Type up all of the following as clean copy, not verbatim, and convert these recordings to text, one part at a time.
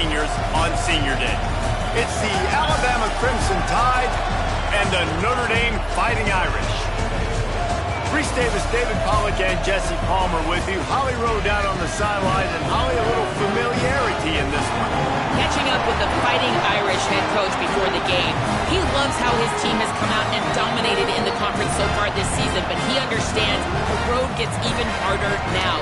seniors on Senior Day. It's the Alabama Crimson Tide and the Notre Dame Fighting Irish. Reese Davis, David Pollack, and Jesse Palmer with you. Holly Rowe down on the sidelines, and Holly, a little familiarity in this one. Catching up with the Fighting Irish head coach before the game. He loves how his team has come out and dominated in the conference so far this season, but he understands the road gets even harder now.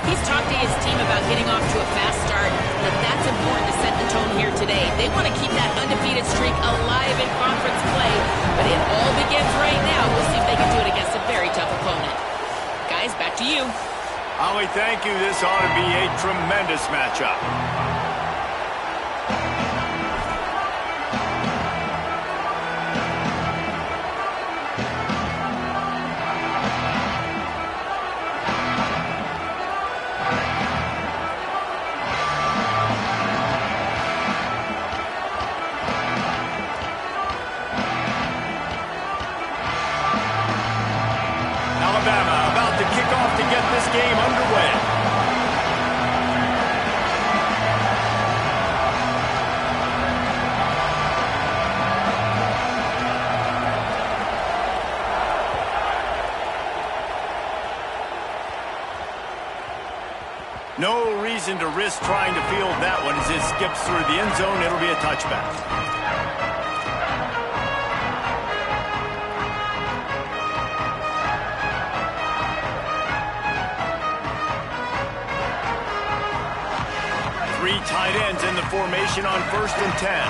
He's talked to his team about getting off to a fast start, but that's important to set the tone here today. They want to keep that undefeated streak alive in conference play, but it all begins right now. We'll see if they can do it against a very tough opponent. Guys, back to you. Holly, thank you. This ought to be a tremendous matchup. Alabama about to kick off to get this game underway. No reason to risk trying to field that one as it skips through the end zone. It'll be a touchback. Three tight ends in the formation on 1st and 10.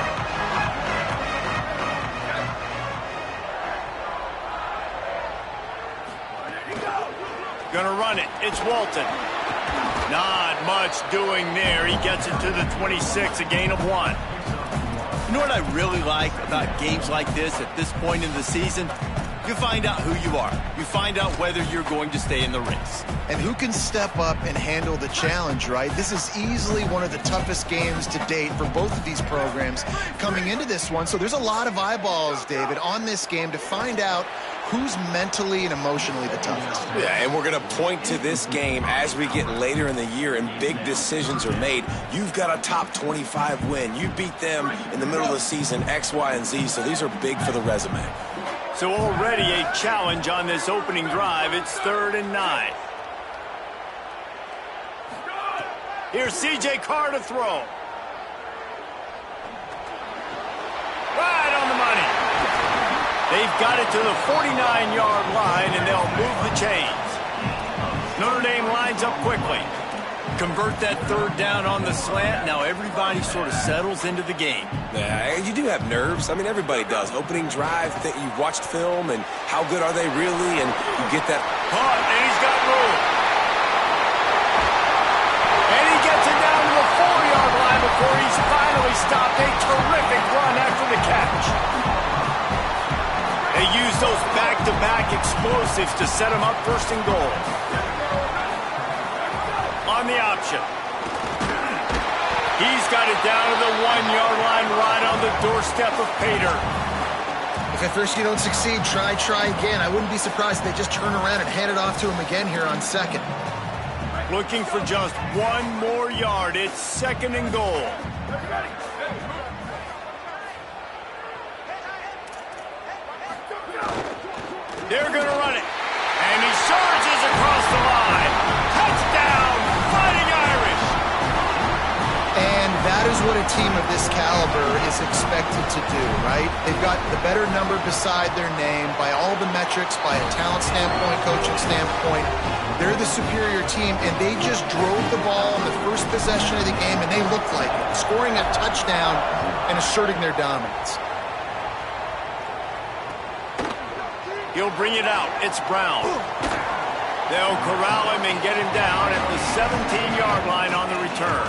Gonna run it. It's Walton. Not much doing there. He gets it to the 26, a gain of 1. You know what I really like about games like this at this point in the season? You find out who you are. You find out whether you're going to stay in the race. And who can step up and handle the challenge, right? This is easily one of the toughest games to date for both of these programs coming into this one. So there's a lot of eyeballs, David, on this game to find out who's mentally and emotionally the toughest. Yeah, and we're going to point to this game as we get later in the year and big decisions are made. You've got a top 25 win. You beat them in the middle of the season, X, Y, and Z, so these are big for the resume. So already a challenge on this opening drive. It's 3rd and 9. Here's C.J. Carr to throw. Right on the money. They've got it to the 49-yard line, and they'll move the chains. Notre Dame lines up quickly. Convert that 3rd down on the slant. Now everybody sort of settles into the game. Yeah, you do have nerves. I mean, everybody does. Opening drive, you've watched film, and how good are they really? And you get that. And he's got room. And he gets it down to the 4-yard line before he's finally stopped. A terrific run after the catch. They use those back-to-back explosives to set him up 1st and goal. On the option. He's got it down to the 1-yard line right on the doorstep of Pater. If at first you don't succeed, try again. I wouldn't be surprised if they just turn around and hand it off to him again here on 2nd. Looking for just 1 more yard. It's 2nd and goal. They're going to run it. And he surges across the line. Touchdown, Fighting Irish. And that is what a team of this caliber is expected to do, right? They've got the better number beside their name by all the metrics, by a talent standpoint, coaching standpoint. They're the superior team, and they just drove the ball in the first possession of the game, and they looked like it, scoring a touchdown and asserting their dominance. He'll bring it out. It's Brown. They'll corral him and get him down at the 17-yard line on the return.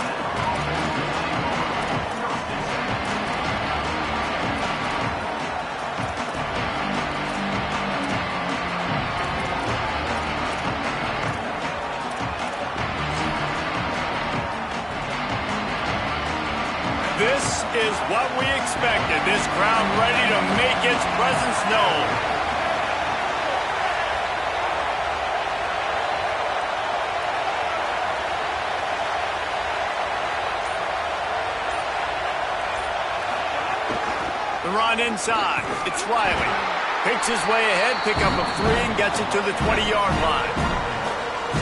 This is what we expected. This crowd ready to make its presence known. The run inside. It's Riley. Picks his way ahead, pick up a 3, and gets it to the 20-yard line.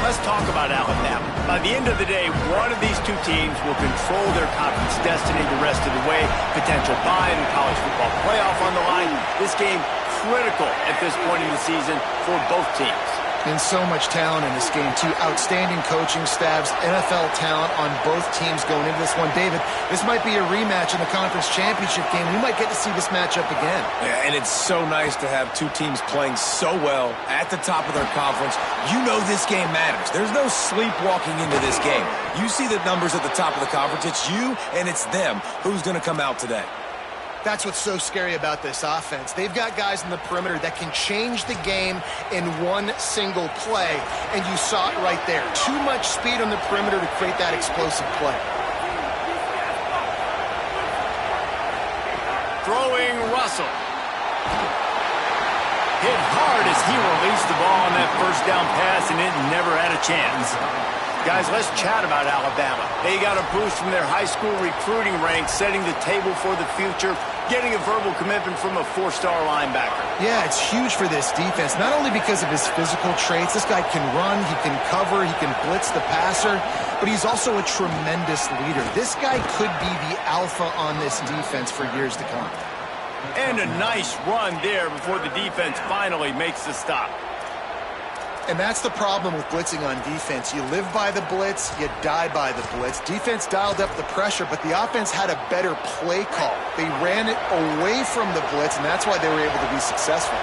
Let's talk about Alabama. By the end of the day, one of these two teams will control their conference destiny the rest of the way. Potential bye in the college football playoff on the line. This game critical at this point in the season for both teams. And so much talent in this game, too. Outstanding coaching staffs, NFL talent on both teams going into this one. David, this might be a rematch in the conference championship game. We might get to see this matchup again. Yeah, and it's so nice to have two teams playing so well at the top of their conference. You know this game matters. There's no sleepwalking into this game. You see the numbers at the top of the conference. It's you and it's them. Who's going to come out today? That's what's so scary about this offense. They've got guys in the perimeter that can change the game in one single play, and you saw it right there. Too much speed on the perimeter to create that explosive play. Throwing Russell. Hit hard as he released the ball on that first down pass, and it never had a chance. Guys, let's chat about Alabama. They got a boost from their high school recruiting ranks, setting the table for the future, getting a verbal commitment from a 4-star linebacker. Yeah, it's huge for this defense, not only because of his physical traits. This guy can run, he can cover, he can blitz the passer, but he's also a tremendous leader. This guy could be the alpha on this defense for years to come. And a nice run there before the defense finally makes the stop. And that's the problem with blitzing on defense. You live by the blitz, you die by the blitz. Defense dialed up the pressure, but the offense had a better play call. They ran it away from the blitz, and that's why they were able to be successful.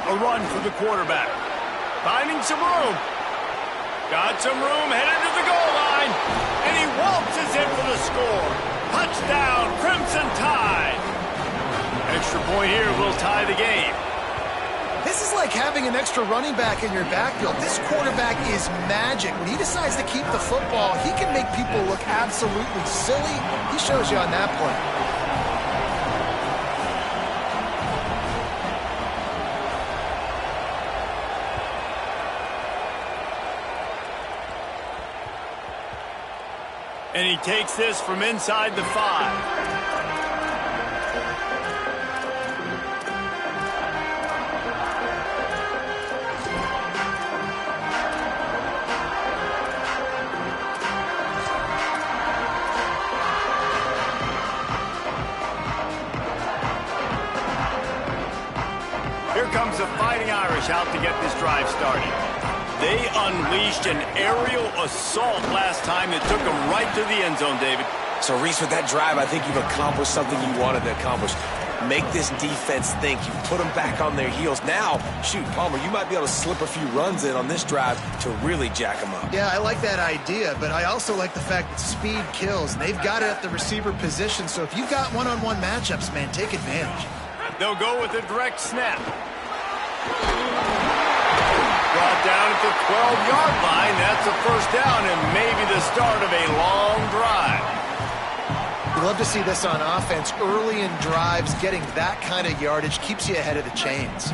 A run for the quarterback. Finding some room. Got some room, headed to the goal line. And he waltzes in for the score. Touchdown, Crimson Tide. Extra point here will tie the game. This is like having an extra running back in your backfield. This quarterback is magic. When he decides to keep the football, he can make people look absolutely silly. He shows you on that play. And he takes this from inside the 5. Here comes the Fighting Irish out to get this drive started. They unleashed an aerial assault last time that took them right to the end zone, David. So, Reese, with that drive, I think you've accomplished something you wanted to accomplish. Make this defense think. You put them back on their heels. Now, shoot, Palmer, you might be able to slip a few runs in on this drive to really jack them up. Yeah, I like that idea, but I also like the fact that speed kills. They've got it at the receiver position, so if you've got one-on-one matchups, man, take advantage. They'll go with a direct snap. Brought down at the 12-yard line. That's a first down and maybe the start of a long drive. We love to see this on offense. Early in drives, getting that kind of yardage keeps you ahead of the chains.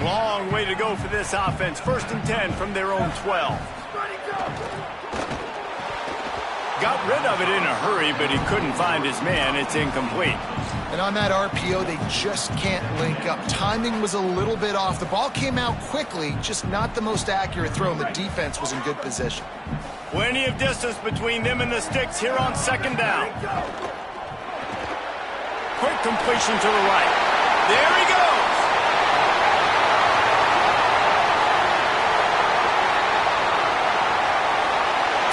Long way to go for this offense. 1st and 10 from their own 12. Got rid of it in a hurry, but he couldn't find his man. It's incomplete. And on that RPO, they just can't link up. Timing was a little bit off. The ball came out quickly, just not the most accurate throw, and the defense was in good position. Plenty of distance between them and the sticks here on 2nd down. Quick completion to the right. There he goes.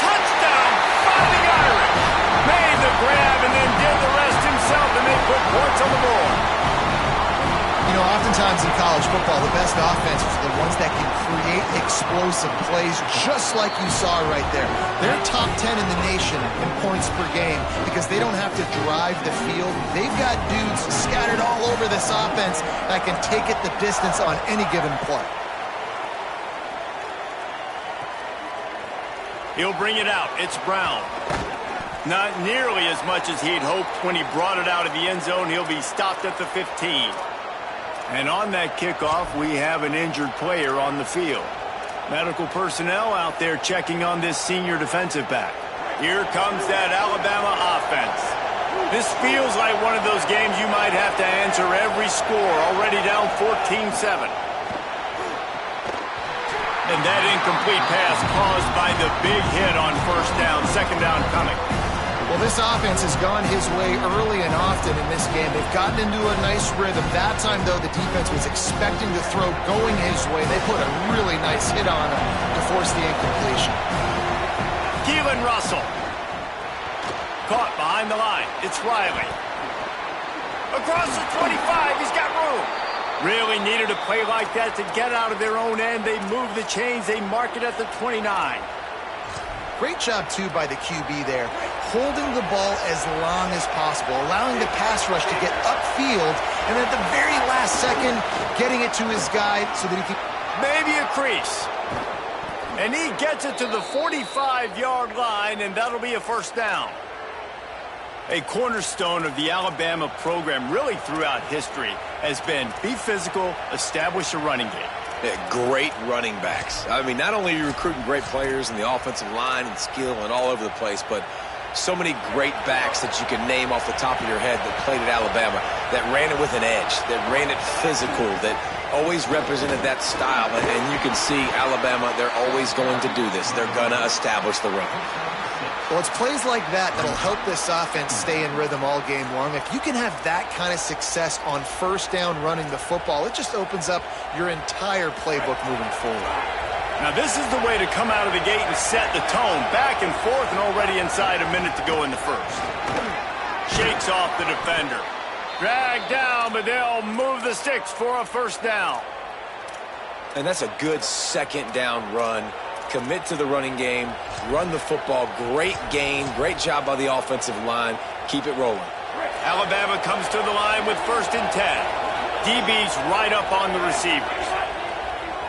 Touchdown, Fighting Irish. Made the grab and then did the rest himself, and they put points on the board. You know, oftentimes in college football, the best offenses are the ones that can create explosive plays, just like you saw right there. They're top 10 in the nation in points per game because they don't have to drive the field. They've got dudes scattered all over this offense that can take it the distance on any given play. He'll bring it out. It's Brown. Not nearly as much as he'd hoped when he brought it out of the end zone. He'll be stopped at the 15. And on that kickoff, we have an injured player on the field. Medical personnel out there checking on this senior defensive back. Here comes that Alabama offense. This feels like one of those games you might have to answer every score, already down 14-7. And that incomplete pass caused by the big hit on first down, second down coming. Well, this offense has gone his way early and often in this game. They've gotten into a nice rhythm. That time, though, the defense was expecting the throw going his way. They put a really nice hit on him to force the incompletion. Keelan Russell. Caught behind the line. It's Riley. Across the 25. He's got room. Really needed a play like that to get out of their own end. They move the chains. They mark it at the 29. Great job, too, by the QB there, holding the ball as long as possible, allowing the pass rush to get upfield, and at the very last second, getting it to his guy so that he can... Maybe a crease. And he gets it to the 45-yard line, and that'll be a first down. A cornerstone of the Alabama program really throughout history has been be physical, establish a running game. Yeah, great running backs. I mean, not only are you recruiting great players in the offensive line and skill and all over the place, but so many great backs that you can name off the top of your head that played at Alabama, that ran it with an edge, that ran it physical, that always represented that style. And you can see Alabama, they're always going to do this. They're going to establish the run. Well, it's plays like that that'll help this offense stay in rhythm all game long. If you can have that kind of success on first down running the football, it just opens up your entire playbook moving forward. Now, this is the way to come out of the gate and set the tone. Back and forth and already inside a minute to go in the first. Shakes off the defender. Dragged down, but they'll move the sticks for a first down. And that's a good second down run. Commit to the running game, run the football, great gain, great job by the offensive line. Keep it rolling. Alabama comes to the line with 1st and 10. DB's right up on the receivers.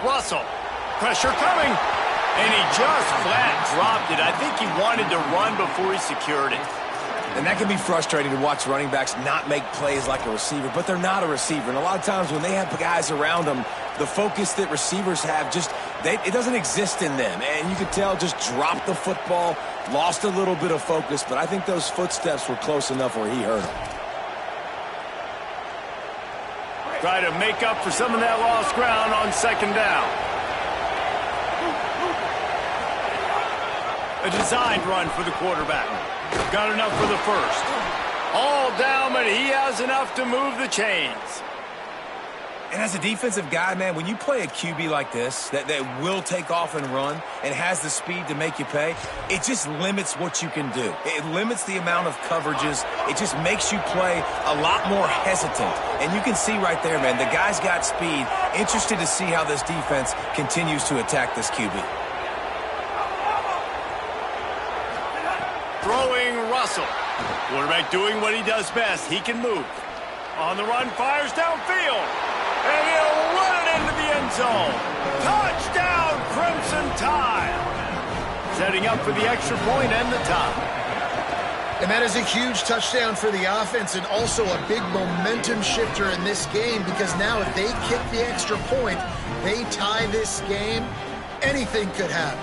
Russell, pressure coming, and he just flat dropped it. I think he wanted to run before he secured it. And that can be frustrating to watch running backs not make plays like a receiver, but they're not a receiver. And a lot of times when they have guys around them, the focus that receivers have it doesn't exist in them. And you could tell just dropped the football, lost a little bit of focus, but I think those footsteps were close enough where he hurt him. Try to make up for some of that lost ground on second down. A designed run for the quarterback. Got enough for the first. All down, but he has enough to move the chains. And as a defensive guy, man, when you play a QB like this that will take off and run and has the speed to make you pay, it just limits what you can do. It limits the amount of coverages. It just makes you play a lot more hesitant. And you can see right there, man, the guy's got speed. Interested to see how this defense continues to attack this QB. Throwing Russell. Quarterback doing what he does best. He can move. On the run, fires downfield. And he'll run it into the end zone. Touchdown, Crimson Tide. Setting up for the extra point and the tie. And that is a huge touchdown for the offense and also a big momentum shifter in this game because now if they kick the extra point, they tie this game, anything could happen.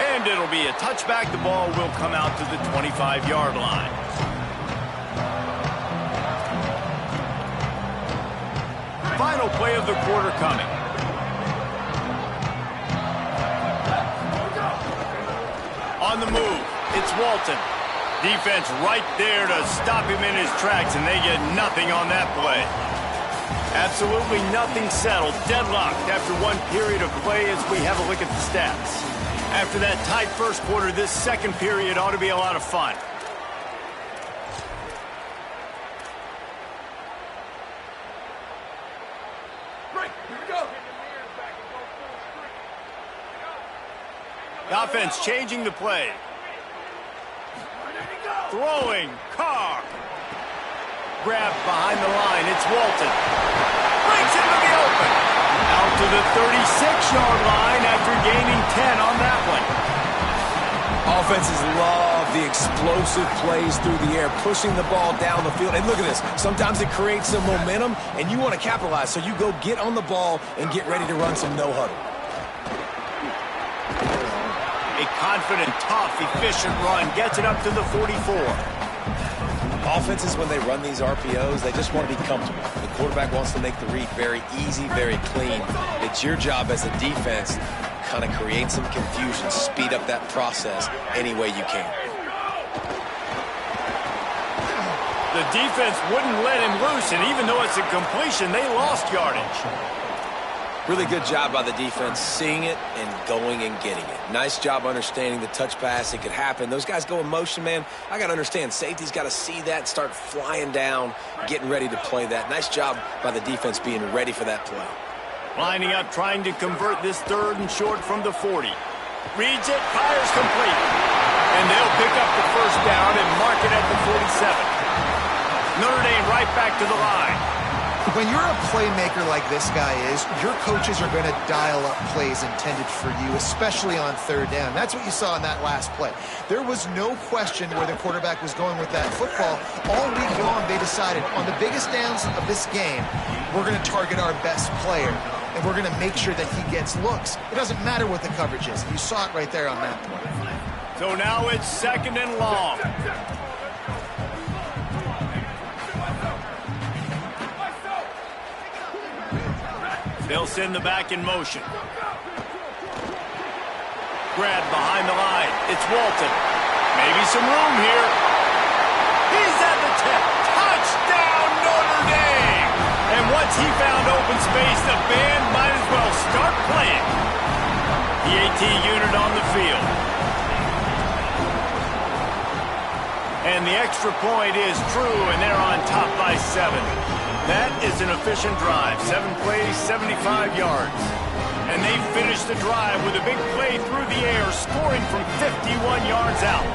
And it'll be a touchback. The ball will come out to the 25-yard line. Final play of the quarter coming. On the move, it's Walton. Defense right there to stop him in his tracks, and they get nothing on that play. Absolutely nothing settled. Deadlocked after one period of play as we have a look at the stats. After that tight first quarter, this second period ought to be a lot of fun. The offense changing the play. Throwing, Carr. grab behind the line. It's Walton. Breaks into the open. Out to the 36-yard line after gaining 10 on that one. Offenses love the explosive plays through the air, pushing the ball down the field. And look at this. Sometimes it creates some momentum, and you want to capitalize. So you go get on the ball and get ready to run some no-huddle. A confident, tough, efficient run gets it up to the 44. Offenses, when they run these RPOs, they just want to be comfortable. The quarterback wants to make the read very easy, very clean. It's your job as a defense to kind of create some confusion, speed up that process any way you can. The defense wouldn't let him loose, and even though it's a completion, they lost yardage. Really good job by the defense seeing it and going and getting it. Nice job understanding the touch pass. It could happen. Those guys go in motion, man. I got to understand. Safety's got to see that, start flying down, getting ready to play that. Nice job by the defense being ready for that play. Lining up, trying to convert this 3rd and short from the 40. Reads it, fires complete. And they'll pick up the first down and mark it at the 47. Notre Dame right back to the line. When you're a playmaker like this guy is, your coaches are going to dial up plays intended for you, especially on 3rd down. That's what you saw in that last play. There was no question where the quarterback was going with that football. All week long, they decided on the biggest downs of this game, we're going to target our best player, and we're going to make sure that he gets looks. It doesn't matter what the coverage is. You saw it right there on that play. So now it's 2nd and long. They'll send the back in motion. Grab behind the line. It's Walton. Maybe some room here. He's at the 10. Touchdown, Notre Dame! And once he found open space, the band might as well start playing. The AT unit on the field. And the extra point is true, and they're on top by 7. That is an efficient drive. 7 plays, 75 yards. And they finished the drive with a big play through the air, scoring from 51 yards out.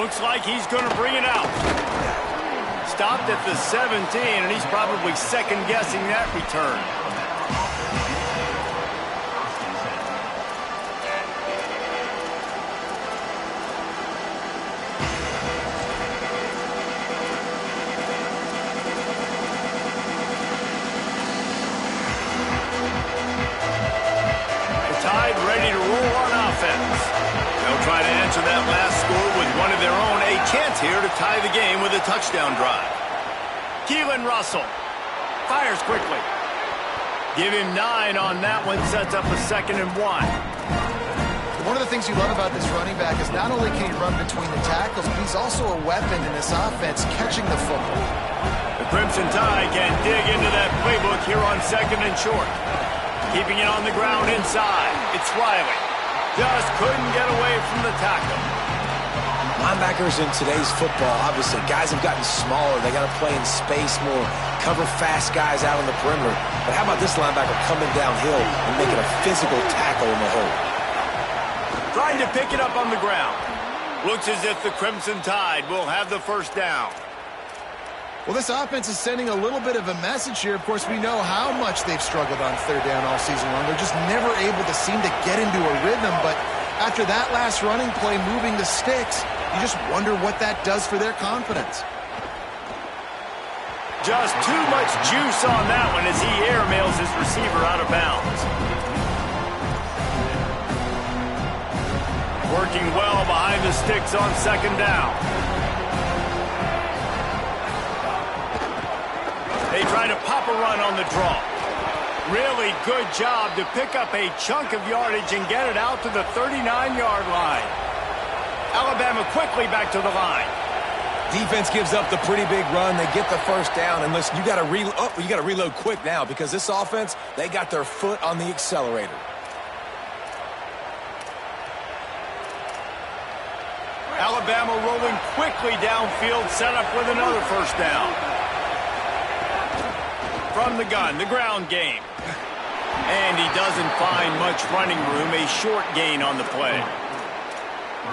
Looks like he's going to bring it out. Stopped at the 17, and he's probably second-guessing that return. Ready to roll on offense. They'll try to answer that last score with one of their own. A chance here to tie the game with a touchdown drive. Keelan Russell fires quickly. Give him 9 on that one. Sets up a 2nd and 1. One of the things you love about this running back is not only can he run between the tackles, but he's also a weapon in this offense, catching the football. The Crimson Tide can dig into that playbook here on 2nd and short. Keeping it on the ground inside. It's Riley. Just couldn't get away from the tackle. Linebackers in today's football, obviously, guys have gotten smaller. They got to play in space more, cover fast guys out on the perimeter. But how about this linebacker coming downhill and making a physical tackle in the hole? Trying to pick it up on the ground. Looks as if the Crimson Tide will have the first down. Well, this offense is sending a little bit of a message here. Of course, we know how much they've struggled on 3rd down all season long. They're just never able to seem to get into a rhythm. But after that last running play, moving the sticks, you just wonder what that does for their confidence. Just too much juice on that one as he airmails his receiver out of bounds. Working well behind the sticks on 2nd down. They try to pop a run on the draw. Really good job to pick up a chunk of yardage and get it out to the 39-yard line. Alabama quickly back to the line. Defense gives up the pretty big run. They get the first down. And listen, you got to reload quick now because this offense, they got their foot on the accelerator. Alabama rolling quickly downfield, set up with another first down. From the gun, the ground game. And he doesn't find much running room, a short gain on the play.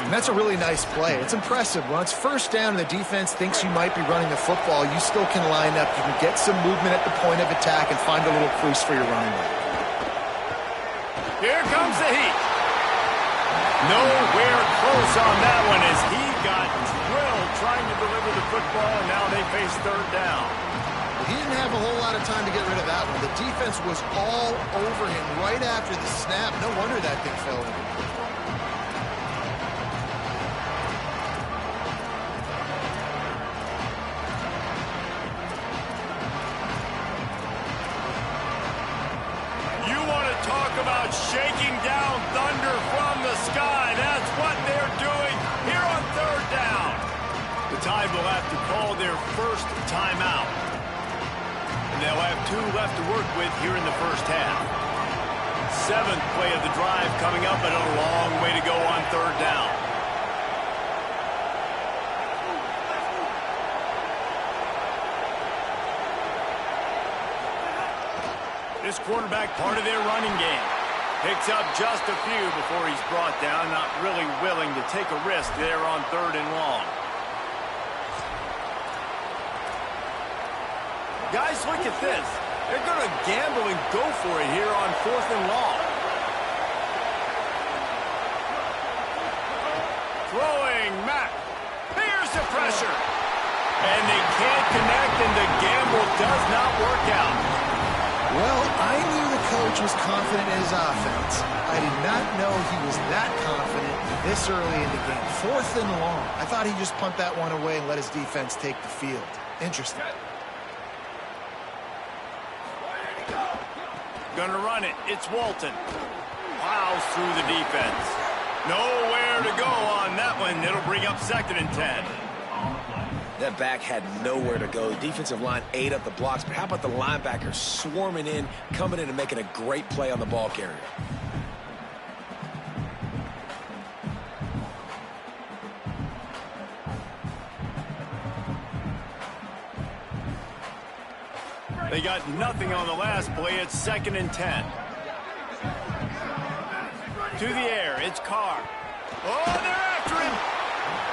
And that's a really nice play. It's impressive. When it's first down and the defense thinks you might be running the football, you still can line up. You can get some movement at the point of attack and find a little crease for your running back. Here comes the heat. Nowhere close on that one as he got drilled trying to deliver the football, and now they face third down. He didn't have a whole lot of time to get rid of that one. The defense was all over him right after the snap. No wonder that thing fell in. You want to talk about shaking down thunder from the sky. That's what they're doing here on third down. The Tide will have to call their first timeout. And they'll have 2 left to work with here in the first half. 7th play of the drive coming up, and a long way to go on third down. This quarterback, part of their running game. Picks up just a few before he's brought down, not really willing to take a risk there on third and long. Guys, look at this. They're going to gamble and go for it here on 4th and long. Throwing Mack. Here's the pressure. And they can't connect, and the gamble does not work out. Well, I knew the coach was confident in his offense. I did not know he was that confident this early in the game. 4th and long. I thought he'd just punt that one away and let his defense take the field. Interesting. Gonna run it. It's Walton. Plows through the defense. Nowhere to go on that one. It'll bring up 2nd and 10. That back had nowhere to go. The defensive line ate up the blocks, but how about the linebackers swarming in, coming in and making a great play on the ball carrier? They got nothing on the last play. It's 2nd and 10. To the air. It's Carr. Oh, they're after him.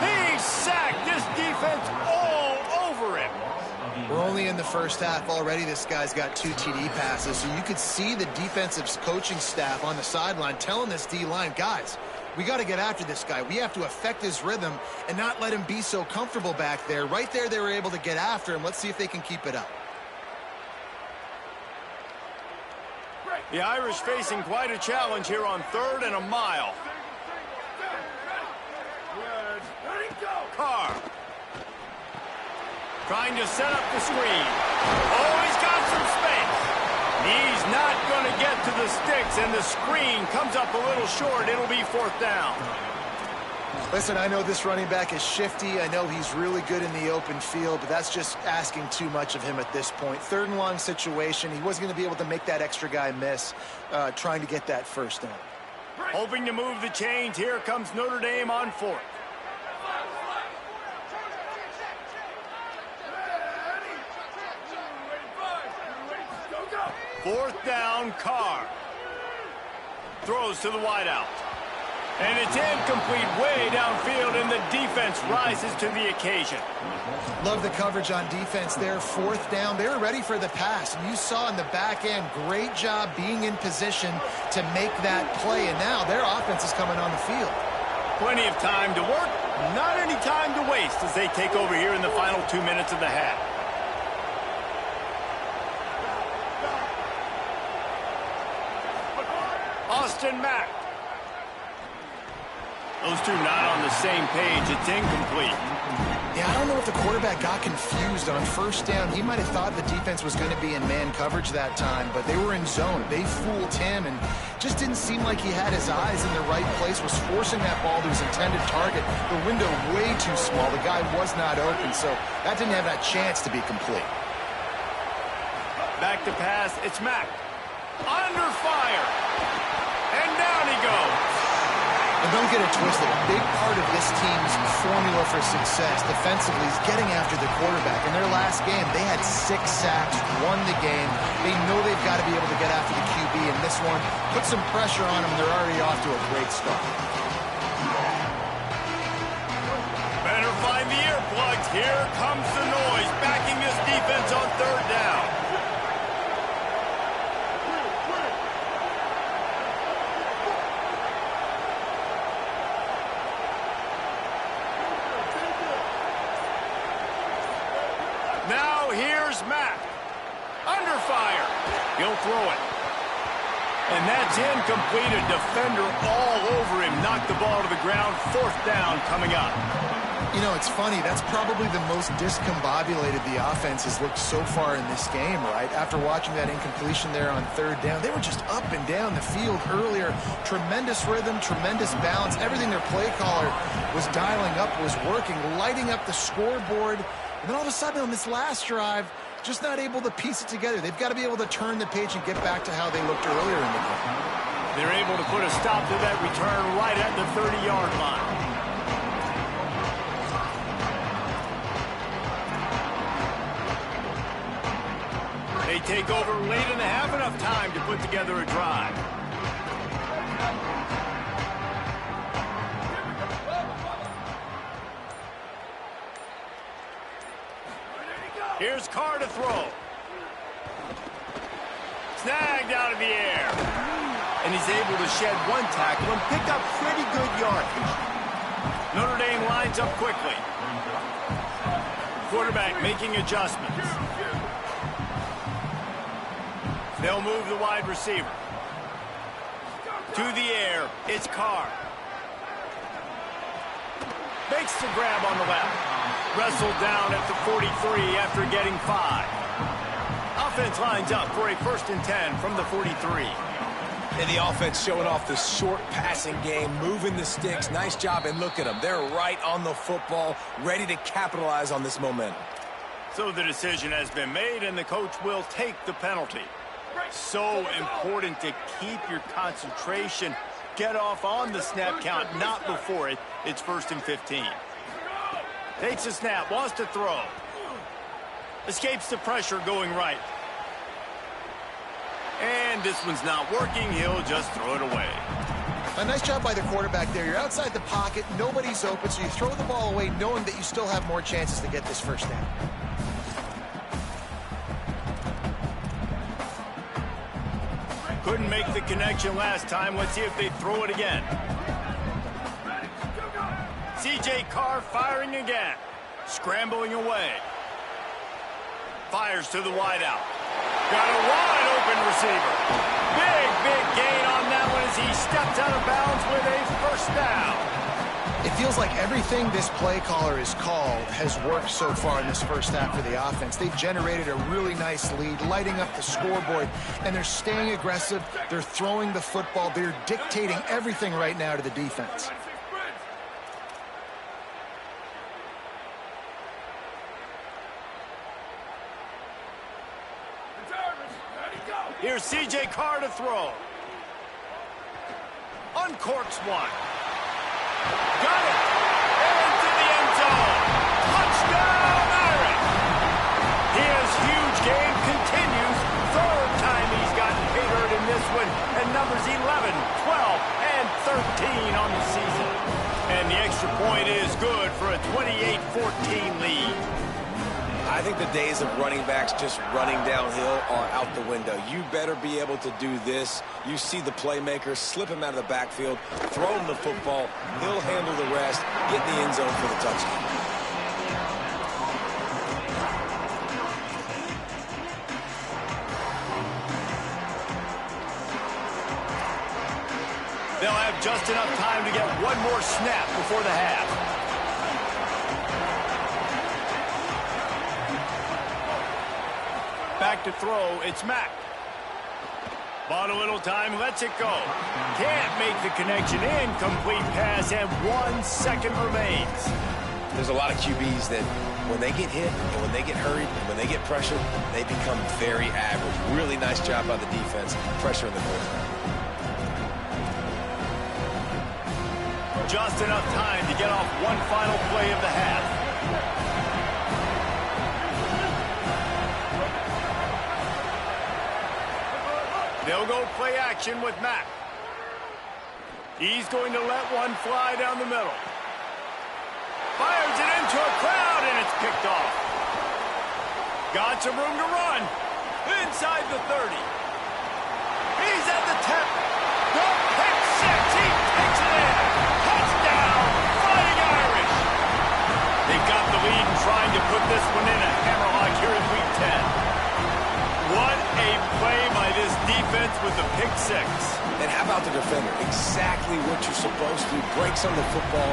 He's sacked. This defense all over him. We're only in the first half already. This guy's got 2 TD passes, so you could see the defensive coaching staff on the sideline telling this D-line, guys, we got to get after this guy. We have to affect his rhythm and not let him be so comfortable back there. Right there, they were able to get after him. Let's see if they can keep it up. The Irish facing quite a challenge here on 3rd and a mile. Carr. Trying to set up the screen. Oh, he's got some space. He's not going to get to the sticks, and the screen comes up a little short. It'll be 4th down. Listen, I know this running back is shifty. I know he's really good in the open field, but that's just asking too much of him at this point. 3rd and long situation. He wasn't going to be able to make that extra guy miss, trying to get that first down. Hoping to move the chains. Here comes Notre Dame on 4th. 4th down, Carr. Throws to the wideout. And it's incomplete way downfield, and the defense rises to the occasion. Love the coverage on defense there. 4th down. They were ready for the pass. And you saw in the back end, great job being in position to make that play. And now their offense is coming on the field. Plenty of time to work, not any time to waste as they take over here in the final 2 minutes of the half. Austin Mack. Those two not on the same page. It's incomplete. Yeah, I don't know if the quarterback got confused on 1st down. He might have thought the defense was going to be in man coverage that time, but they were in zone. They fooled him and just didn't seem like he had his eyes in the right place, was forcing that ball to his intended target. The window way too small. The guy was not open, so that didn't have that chance to be complete. Back to pass. It's Mack. Under fire. And down he goes. And don't get it twisted. A big part of this team's formula for success defensively is getting after the quarterback. In their last game, they had 6 sacks, won the game. They know they've got to be able to get after the QB in this one. Put some pressure on them. They're already off to a great start. Better find the earplugs. Here comes the noise, backing this defense on 3rd down. Now here's Mack. Under fire. He'll throw it. And that's incomplete. A defender all over him. Knocked the ball to the ground. 4th down coming up. You know, it's funny. That's probably the most discombobulated the offense has looked so far in this game, right? After watching that incompletion there on 3rd down, they were just up and down the field earlier. Tremendous rhythm, tremendous balance. Everything their play caller was dialing up was working, lighting up the scoreboard. And then all of a sudden on this last drive, just not able to piece it together. They've got to be able to turn the page and get back to how they looked earlier in the game. They're able to put a stop to that return right at the 30-yard line. They take over late and have enough time to put together a drive. Here's Carr to throw. Snagged out of the air. And he's able to shed 1 tackle and pick up pretty good yardage. Notre Dame lines up quickly. Quarterback making adjustments. They'll move the wide receiver. To the air, it's Carr. Makes the grab on the left. Wrestled down at the 43 after getting 5. Offense lines up for a 1st and 10 from the 43. And the offense showing off the short passing game, moving the sticks. Nice job, and look at them. They're right on the football, ready to capitalize on this momentum. So the decision has been made, and the coach will take the penalty. So important to keep your concentration. Get off on the snap count, not before it. It's 1st and 15. Takes a snap, wants to throw. Escapes the pressure going right. And this one's not working. He'll just throw it away. A nice job by the quarterback there. You're outside the pocket. Nobody's open, so you throw the ball away knowing that you still have more chances to get this 1st down. Couldn't make the connection last time. Let's see if they throw it again. C.J. Carr firing again. Scrambling away. Fires to the wideout. Got a wide open receiver. Big gain on that one as he steps out of bounds with a 1st down. It feels like everything this play caller has called has worked so far in this 1st half for the offense. They've generated a really nice lead, lighting up the scoreboard, and they're staying aggressive. They're throwing the football. They're dictating everything right now to the defense. Here's C.J. Carr to throw. Uncorks one. Got it. Into the end zone. Touchdown, Irish. His huge game continues. 3rd time he's gotten hit hurt in this one. And numbers 11, 12, and 13 on the season. And the extra point is good for a 28-14 lead. I think the days of running backs just running downhill are out the window. You better be able to do this. You see the playmaker, slip him out of the backfield, throw him the football, he'll handle the rest, get in the end zone for the touchdown. They'll have just enough time to get one more snap before the half. Back to throw, it's Mack. Bought a little time, lets it go. Can't make the connection, incomplete pass, and 1 second remains. There's a lot of QBs that when they get hit and when they get hurried and when they get pressured, they become very average. Really nice job by the defense, pressure in the quarterback. just enough time to get off one final play of the half. They'll go play action with Mack. He's going to let one fly down the middle. Fires it into a crowd, and it's picked off. Got some room to run. Inside the 30. He's at the 10. The pick six. He takes it in. Touchdown, Fighting Irish. They've got the lead and trying to put this one in a hammerlock here in Week 10. What a play by this defense with the pick six. And how about the defender? Exactly what you're supposed to. Breaks on the football,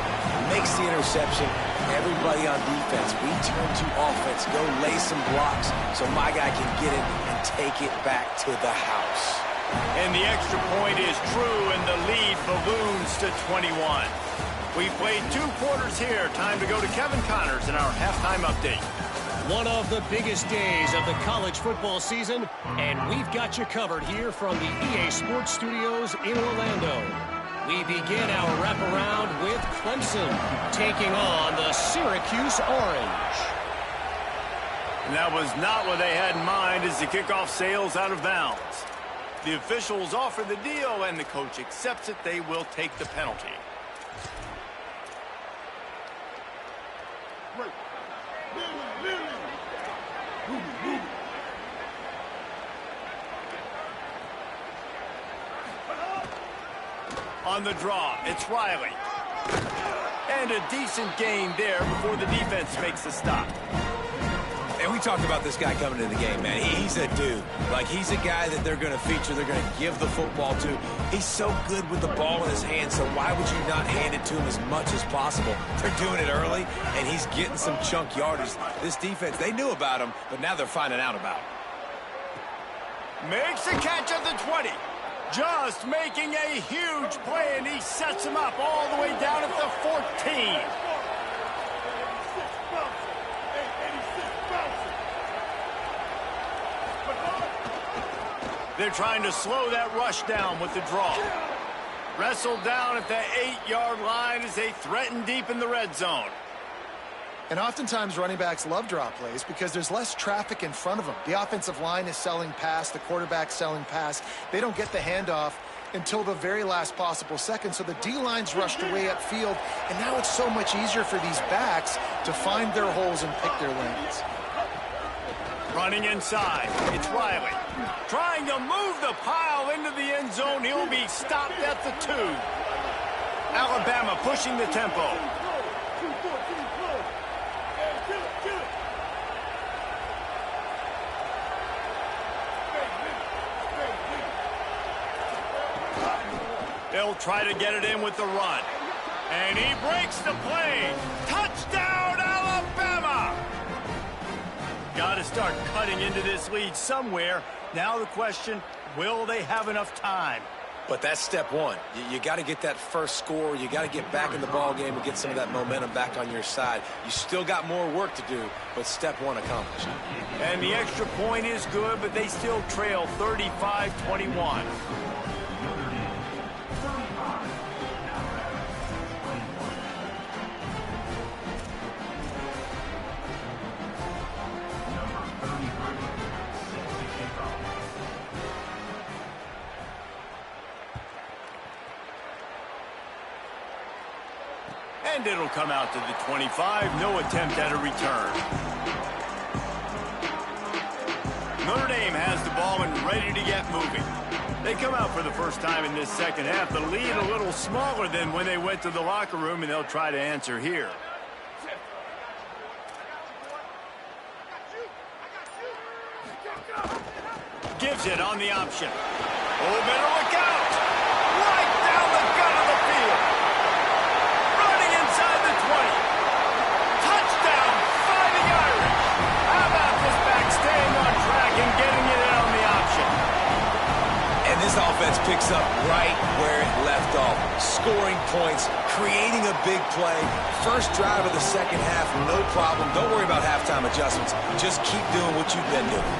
makes the interception. Everybody on defense, we turn to offense. Go lay some blocks so my guy can get it and take it back to the house. And the extra point is true, and the lead balloons to 21. We played 2 quarters here. Time to go to Kevin Connors in our halftime update. One of the biggest days of the college football season, and we've got you covered here from the EA Sports Studios in Orlando. We begin our wraparound with Clemson taking on the Syracuse Orange. And that was not what they had in mind as the kickoff sails out of bounds. The officials offer the deal, and the coach accepts it. They will take the penalty. On the draw, it's Riley. And a decent gain there before the defense makes the stop. And we talked about this guy coming into the game, man. He's a dude. Like, he's a guy that they're going to feature, they're going to give the football to. He's so good with the ball in his hand, so why would you not hand it to him as much as possible? They're doing it early, and he's getting some chunk yardage. This defense, they knew about him, but now they're finding out about him. Makes the catch at the 20. Just making a huge play, and he sets him up all the way down at the 14. They're trying to slow that rush down with the draw. Wrestled down at the 8-yard line as they threaten deep in the red zone. And oftentimes running backs love draw plays because there's less traffic in front of them. The offensive line is selling pass, the quarterback's selling pass. They don't get the handoff until the very last possible second. So the D-line's rushed away upfield, and now it's so much easier for these backs to find their holes and pick their lanes. Running inside, it's Riley. Trying to move the pile into the end zone. He'll be stopped at the 2. Alabama pushing the tempo. They'll try to get it in with the run. And he breaks the play. Touchdown, Alabama! Got to start cutting into this lead somewhere. Now the question, will they have enough time? But that's step one. You got to get that first score. You got to get back in the ball game and get some of that momentum back on your side. You still got more work to do, but step one accomplished. And the extra point is good, but they still trail 35-21. And it'll come out to the 25. No attempt at a return. Notre Dame has the ball and ready to get moving. They come out for the first time in this second half. The lead a little smaller than when they went to the locker room, and they'll try to answer here. Gives it on the option. Oh, better look out. Right down the gut of the field. Running inside the 20. Touchdown, Fighting Irish. How about this back staying on track and getting it in on the option? And this offense picks up right where it left off. Scoring points, creating a big play. First drive of the second half, no problem. Don't worry about halftime adjustments. Just keep doing what you've been doing.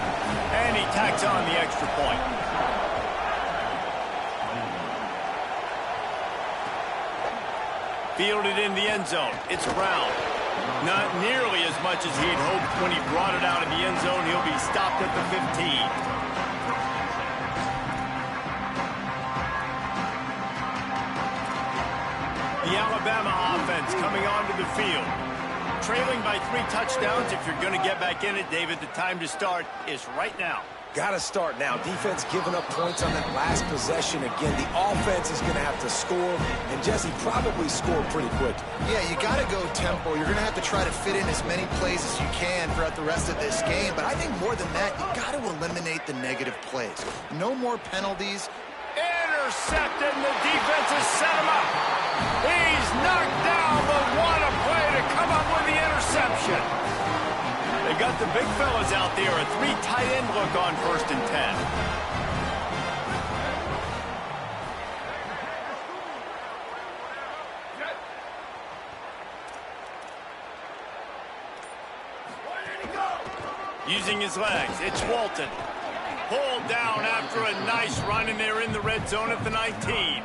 And he tacks on the extra point. Fielded in the end zone. It's around. Not nearly as much as he'd hoped when he brought it out of the end zone. He'll be stopped at the 15. The Alabama offense coming onto the field. Trailing by 3 touchdowns. If you're going to get back in it, David, the time to start is right now. Got to start now. Defense giving up points on that last possession. Again, the offense is going to have to score, and Jesse probably scored pretty quick. Yeah, you got to go tempo. You're going to have to try to fit in as many plays as you can throughout the rest of this game. But I think more than that, you got to eliminate the negative plays. No more penalties. Intercepted, and the defense has set him up. He's knocked down, but what a play to come up with the interception. They got the big fellas out there, a 3 tight end look on 1st and 10. Using his legs, it's Walton. Pulled down after a nice run, and they're in the red zone at the 19.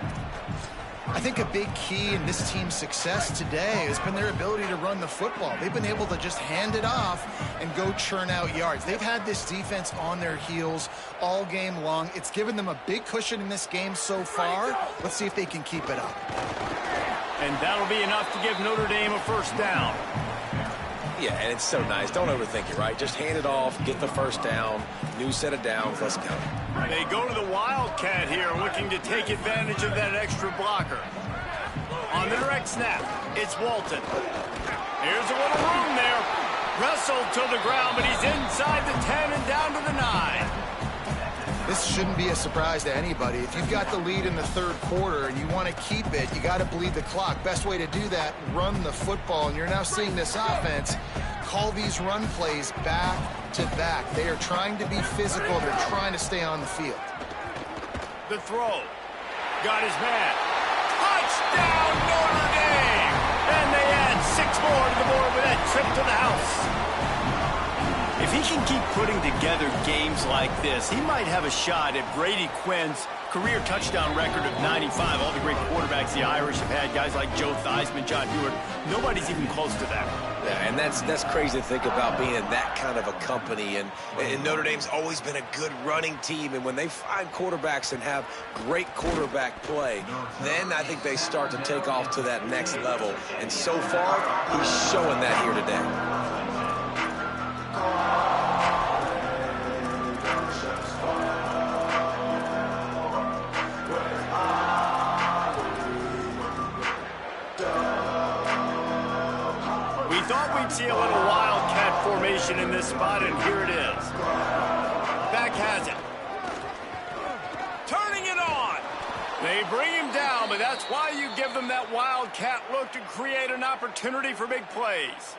I think a big key in this team's success today has been their ability to run the football. They've been able to just hand it off and go churn out yards. They've had this defense on their heels all game long. It's given them a big cushion in this game so far. Let's see if they can keep it up. And that'll be enough to give Notre Dame a 1st down. Yeah, and it's so nice. Don't overthink it, right? Just hand it off, get the 1st down, new set of downs, let's go. They go to the Wildcat here, looking to take advantage of that extra blocker. On the direct snap, it's Walton. Here's a little room there. Wrestled to the ground, but he's inside the 10 and down to the 9. This shouldn't be a surprise to anybody. If you've got the lead in the 3rd quarter and you want to keep it, you got to bleed the clock. Best way to do that, run the football. And you're now seeing this offense call these run plays back to back. They are trying to be physical. They're trying to stay on the field. The throw. Got his man. Touchdown, Notre Dame! And they add 6 more to the board with that trip to the house. If he can keep putting together games like this, he might have a shot at Brady Quinn's career touchdown record of 95. All the great quarterbacks the Irish have had, guys like Joe Theismann, John Hewart, nobody's even close to that. Yeah, and that's crazy to think about being in that kind of a company. And Notre Dame's always been a good running team. And when they find quarterbacks and have great quarterback play, then I think they start to take off to that next level. And so far, he's showing that here today. See a little wildcat formation in this spot, and here it is. Back has it. Turning it on. They bring him down, but that's why you give them that wildcat look to create an opportunity for big plays.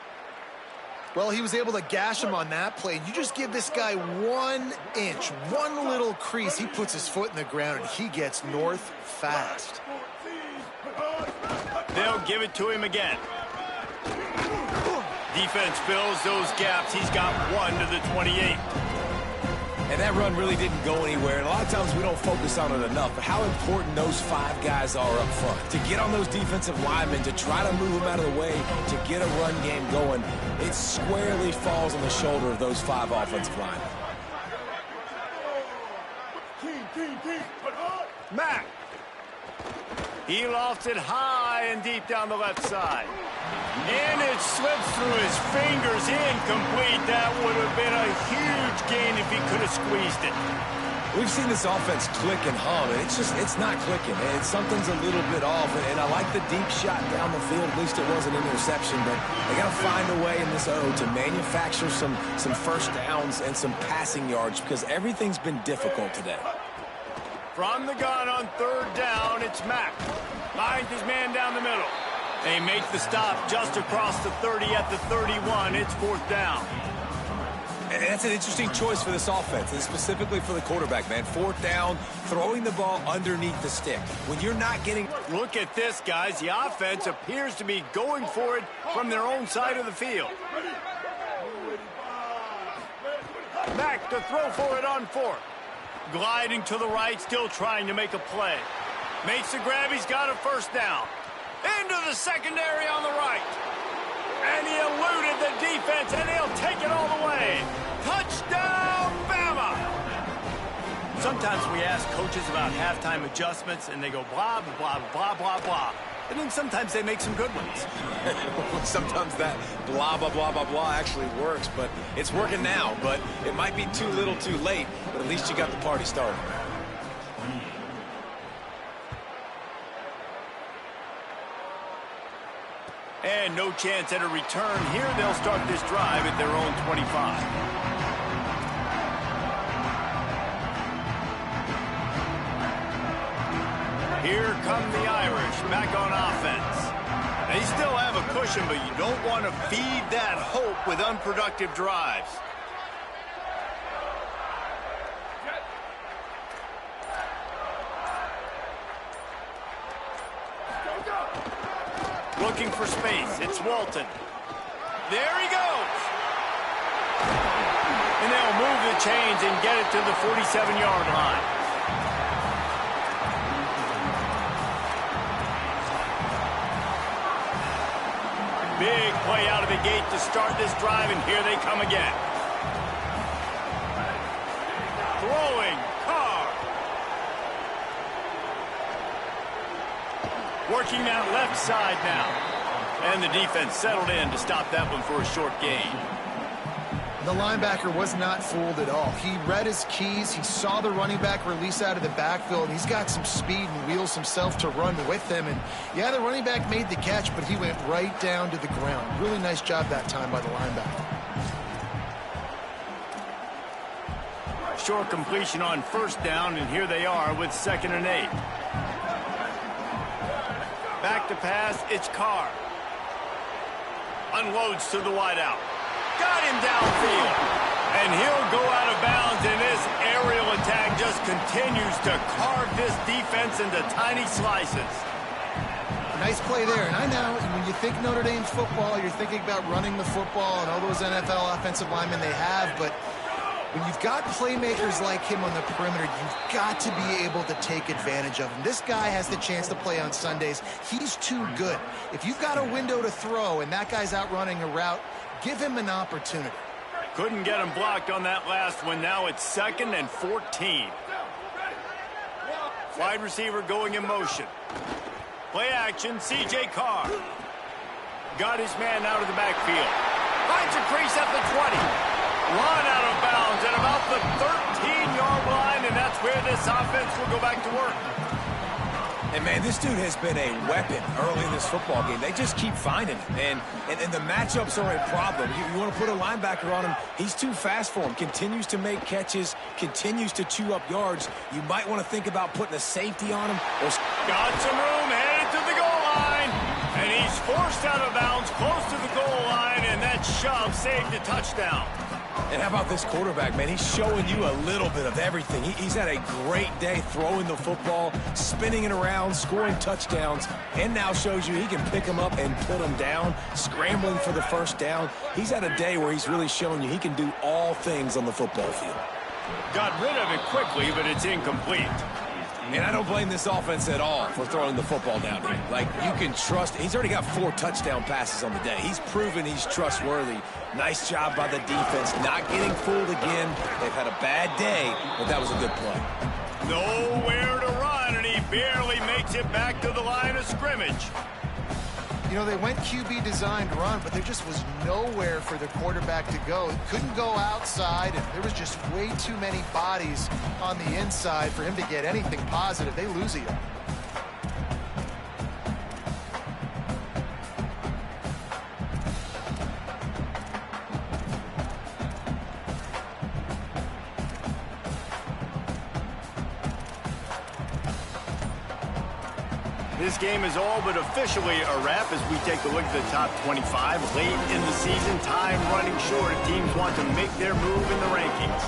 Well, he was able to gash him on that play. You just give this guy 1 inch, one little crease. He puts his foot in the ground, and he gets north fast. They'll give it to him again. Defense fills those gaps. He's got 1 to the 28. And that run really didn't go anywhere. And a lot of times we don't focus on it enough. But how important those 5 guys are up front. To get on those defensive linemen, to try to move them out of the way, to get a run game going, it squarely falls on the shoulder of those 5 offensive linemen. Mack. He lofts it high and deep down the left side. And it slips through his fingers, incomplete. That would have been a huge gain if he could have squeezed it. We've seen this offense click and hum, and it's not clicking. And something's a little bit off. And I like the deep shot down the field. At least it wasn't an interception, but they got to find a way in this O to manufacture some 1st downs and some passing yards because everything's been difficult today. From the gun on 3rd down, it's Mack. Finds his man down the middle. They make the stop just across the 30 at the 31. It's 4th down. And that's an interesting choice for this offense, and specifically for the quarterback, man. 4th down, throwing the ball underneath the stick. When you're not getting... Look at this, guys. The offense appears to be going for it from their own side of the field. Mack to throw for it on 4th. Gliding to the right, still trying to make a play. Makes the grab. He's got a 1st down. Into the secondary on the right. And he eluded the defense, and he'll take it all the way. Touchdown, Bama! Sometimes we ask coaches about halftime adjustments, and they go blah, blah, blah, blah, blah. And then sometimes they make some good ones. Sometimes that blah, blah, blah, blah, blah actually works, but it's working now. But it might be too little too late, but at least you got the party started. And no chance at a return here. They'll start this drive at their own 25. Here come the Irish back on offense. They still have a cushion, but you don't want to feed that hope with unproductive drives. Looking for space. It's Walton. There he goes. And they'll move the chains and get it to the 47-yard line. Big play out of the gate to start this drive, and here they come again. Throwing, Carr. Working that left side now. And the defense settled in to stop that one for a short gain. The linebacker was not fooled at all. He read his keys. He saw the running back release out of the backfield, and he's got some speed and wheels himself to run with them. And, yeah, the running back made the catch, but he went right down to the ground. Really nice job that time by the linebacker. Short completion on first down, and here they are with 2nd and 8. Back to pass, it's Carr. Unloads to the wideout. Got him downfield. And he'll go out of bounds, and this aerial attack just continues to carve this defense into tiny slices. Nice play there. And I know when you think Notre Dame's football, you're thinking about running the football and all those NFL offensive linemen they have, but when you've got playmakers like him on the perimeter, you've got to be able to take advantage of him. This guy has the chance to play on Sundays. He's too good. If you've got a window to throw and that guy's out running a route, give him an opportunity. Couldn't get him blocked on that last one. Now it's 2nd and 14. Wide receiver going in motion. Play action, C.J. Carr. Got his man out of the backfield. Finds a crease at the 20. Run out of bounds at about the 13-yard line, and that's where this offense will go back to work. And, man, this dude has been a weapon early in this football game. They just keep finding him. And the matchups are a problem. You want to put a linebacker on him, he's too fast for him. Continues to make catches, continues to chew up yards. You might want to think about putting a safety on him. Got some room, headed to the goal line. And he's forced out of bounds close to the goal line, and that shove saved a touchdown. And how about this quarterback, man? He's showing you a little bit of everything. He's had a great day throwing the football, spinning it around, scoring touchdowns, and now shows you he can pick them up and put them down, scrambling for the first down. He's had a day where he's really showing you he can do all things on the football field. Got rid of it quickly, but it's incomplete. And I don't blame this offense at all for throwing the football down here. Like, you can trust. He's already got 4 touchdown passes on the day. He's proven he's trustworthy. Nice job by the defense, not getting fooled again. They've had a bad day, but that was a good play. Nowhere to run, and he barely makes it back to the line of scrimmage. You know, they went QB designed run, but there just was nowhere for the quarterback to go. He couldn't go outside, and there was just way too many bodies on the inside for him to get anything positive. They lose a yard. This game is all but officially a wrap as we take a look at the top 25. Late in the season, time running short. Teams want to make their move in the rankings.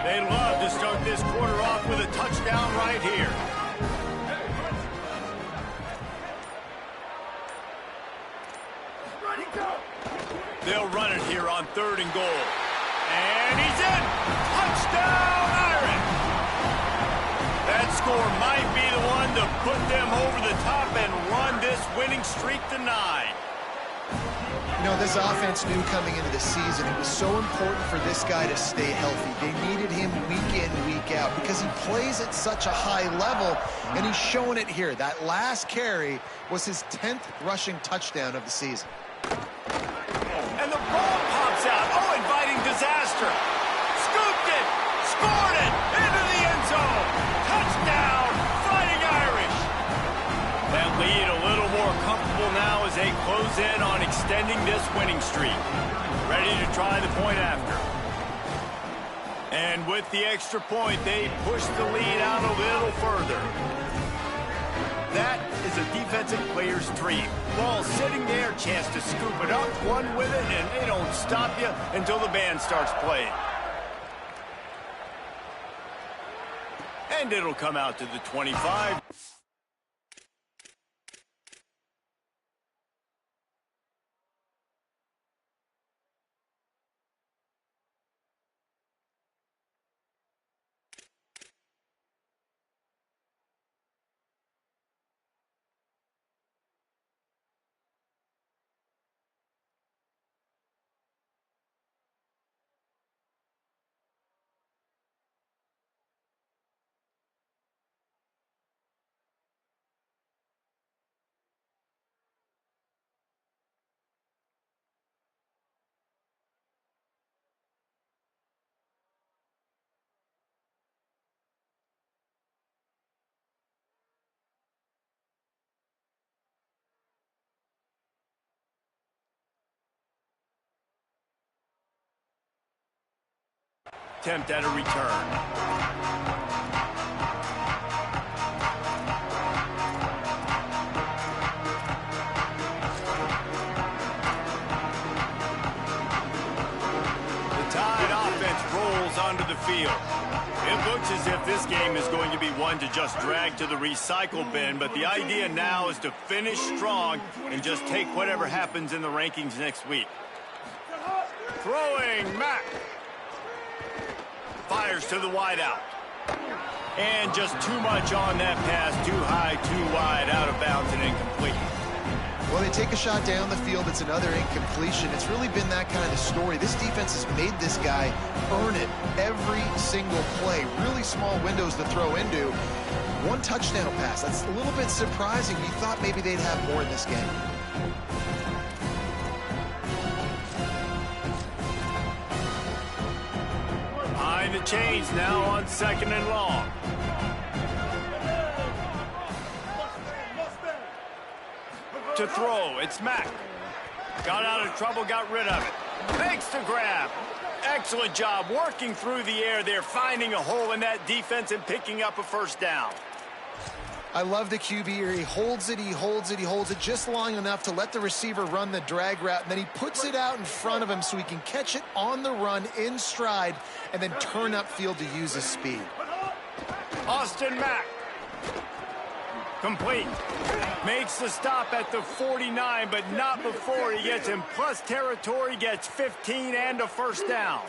They'd love to start this quarter off with a touchdown right here. They'll run it here on 3rd and goal. And he's in! Touchdown, Irish! That score might be the one to put them over the top and run this winning streak to 9. You know, this offense knew coming into the season it was so important for this guy to stay healthy. They needed him week in, week out because he plays at such a high level, and he's showing it here. That last carry was his 10th rushing touchdown of the season. And the ball pops out. Oh, inviting disaster. Scooped it. Scored it. Into the end zone. Touchdown. Fighting Irish. That lead a little more comfortable now as they close in on extending this winning streak. Ready to try the point after. And with the extra point, they push the lead out a little further. That is a defensive player's dream. Ball sitting there, chance to scoop it up, run with it, and they don't stop you until the band starts playing. And it'll come out to the 25. Attempt at a return. The Tide offense rolls onto the field. It looks as if this game is going to be one to just drag to the recycle bin, but the idea now is to finish strong and just take whatever happens in the rankings next week. Throwing, Mack. Fires to the wideout. And just too much on that pass. Too high, too wide, out of bounds, and incomplete. Well, they take a shot down the field. It's another incompletion. It's really been that kind of story. This defense has made this guy earn it every single play. Really small windows to throw into. One touchdown pass. That's a little bit surprising. You thought maybe they'd have more in this game. The chains now on 2nd and long. To throw, it's Mack. Got out of trouble, got rid of it. Makes the grab. Excellent job working through the air there, finding a hole in that defense and picking up a 1st down. I love the QB here. He holds it, he holds it, he holds it just long enough to let the receiver run the drag route, and then he puts it out in front of him so he can catch it on the run in stride and then turn upfield to use his speed. Austin Mack. Complete. Makes the stop at the 49, but not before he gets in plus territory, gets 15 and a 1st down.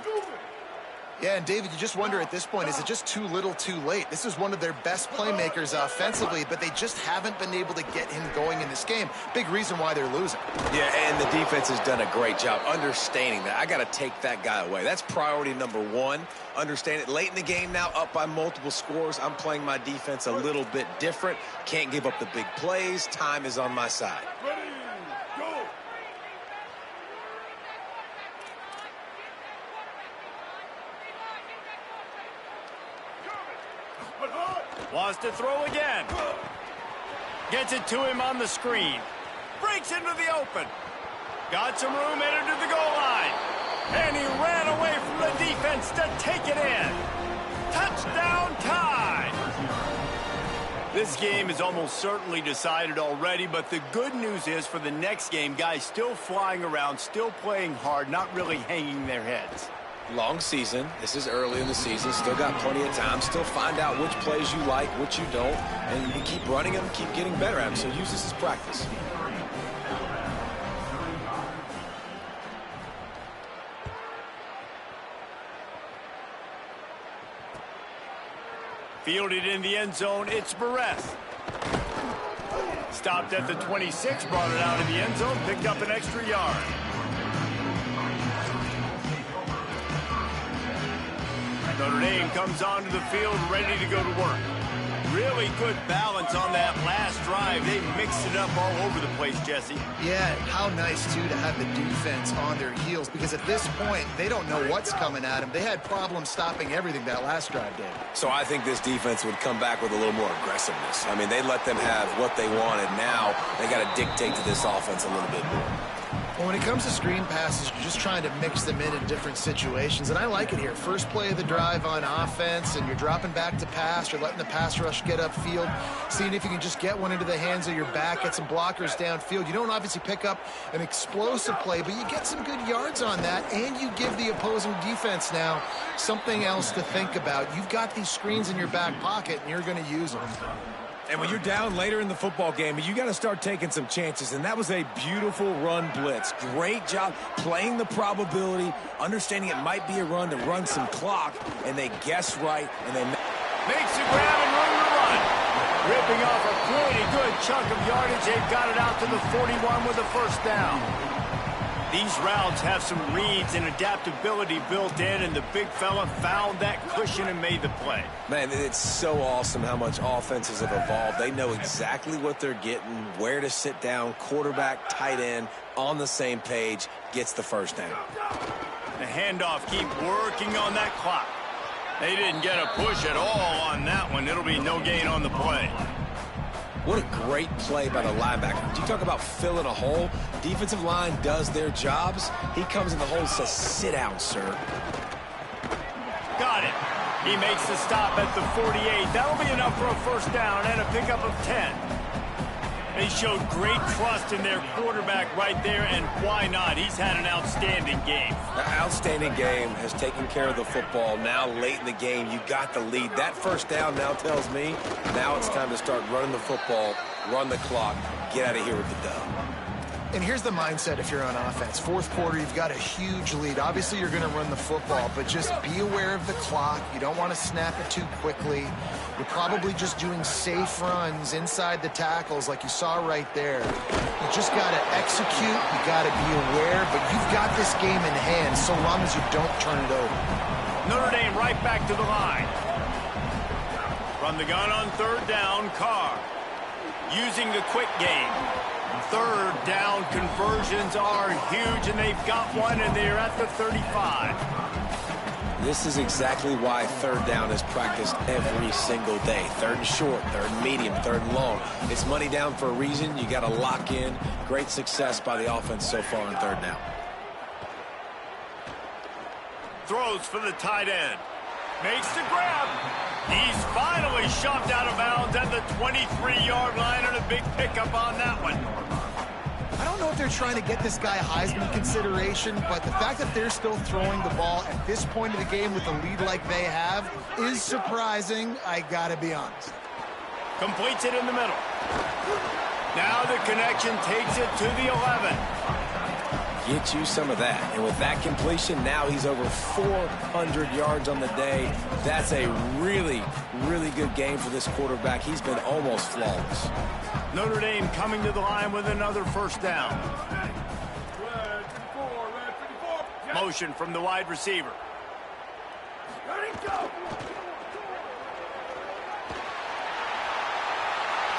Yeah, and David, you just wonder at this point, is it just too little too late? This is one of their best playmakers offensively, but they just haven't been able to get him going in this game. Big reason why they're losing. Yeah, and the defense has done a great job understanding that. I got to take that guy away. That's priority number 1. Understand it. Late in the game now, up by multiple scores. I'm playing my defense a little bit different. Can't give up the big plays. Time is on my side. Wants to throw again. Gets it to him on the screen. Breaks into the open. Got some room, entered to the goal line. And he ran away from the defense to take it in. Touchdown Tide. This game is almost certainly decided already, but the good news is for the next game, guys still flying around, still playing hard, not really hanging their heads. Long season. This is early in the season. Still got plenty of time. Still find out which plays you like, which you don't. And you keep running them, keep getting better at them. So use this as practice. Fielded in the end zone, it's Barres. Stopped at the 26, brought it out of the end zone, picked up an extra yard. Notre Dame comes onto the field ready to go to work. Really good balance on that last drive. They mixed it up all over the place, Jesse. Yeah, how nice, too, to have the defense on their heels, because at this point, they don't know what's coming at them. They had problems stopping everything that last drive did. So I think this defense would come back with a little more aggressiveness. I mean, they let them have what they wanted. Now they got to dictate to this offense a little bit more. Well, when it comes to screen passes, you're just trying to mix them in different situations, and I like it here. First play of the drive on offense, and you're dropping back to pass. You're letting the pass rush get upfield, seeing if you can just get one into the hands of your back, get some blockers downfield. You don't obviously pick up an explosive play, but you get some good yards on that, and you give the opposing defense now something else to think about. You've got these screens in your back pocket, and you're going to use them. And when you're down later in the football game, you got to start taking some chances. And that was a beautiful run blitz. Great job playing the probability, understanding it might be a run to run some clock, and they guessed right, and they makes the grab and run. Ripping off a pretty good chunk of yardage. They've got it out to the 41 with a first down. These routes have some reads and adaptability built in, and the big fella found that cushion and made the play. Man, it's so awesome how much offenses have evolved. They know exactly what they're getting, where to sit down, quarterback, tight end, on the same page, gets the first down. The handoff, keep working on that clock. They didn't get a push at all on that one. It'll be no gain on the play. What a great play by the linebacker. You talk about filling a hole. Defensive line does their jobs. He comes in the hole and says, sit down, sir. Got it. He makes the stop at the 48. That'll be enough for a first down and a pickup of 10. They showed great trust in their quarterback right there, and why not? He's had an outstanding game. The outstanding game has taken care of the football. Now, late in the game, you got the lead. That first down now tells me now it's time to start running the football, run the clock, get out of here with the dub. And here's the mindset if you're on offense. Fourth quarter, you've got a huge lead. Obviously, you're going to run the football, but just be aware of the clock. You don't want to snap it too quickly. You're probably just doing safe runs inside the tackles like you saw right there. You just got to execute. You got to be aware, but you've got this game in hand so long as you don't turn it over. Notre Dame right back to the line. From the gun on third down, Carr using the quick game. Third down conversions are huge, and they've got one, and they're at the 35. This is exactly why third down is practiced every single day. Third and short, third and medium, third and long. It's money down for a reason. You got to lock in. Great success by the offense so far on third down. Throws for the tight end. Makes the grab. He's finally shoved out of bounds at the 23-yard line, and a big pickup on that one. I don't know if they're trying to get this guy Heisman consideration, but the fact that they're still throwing the ball at this point of the game with a lead like they have is surprising, I gotta be honest. Completes it in the middle. Now the connection takes it to the 11. Get you some of that. And with that completion, now he's over 400 yards on the day. That's a really, really good game for this quarterback. He's been almost flawless. Notre Dame coming to the line with another first down. Motion from the wide receiver.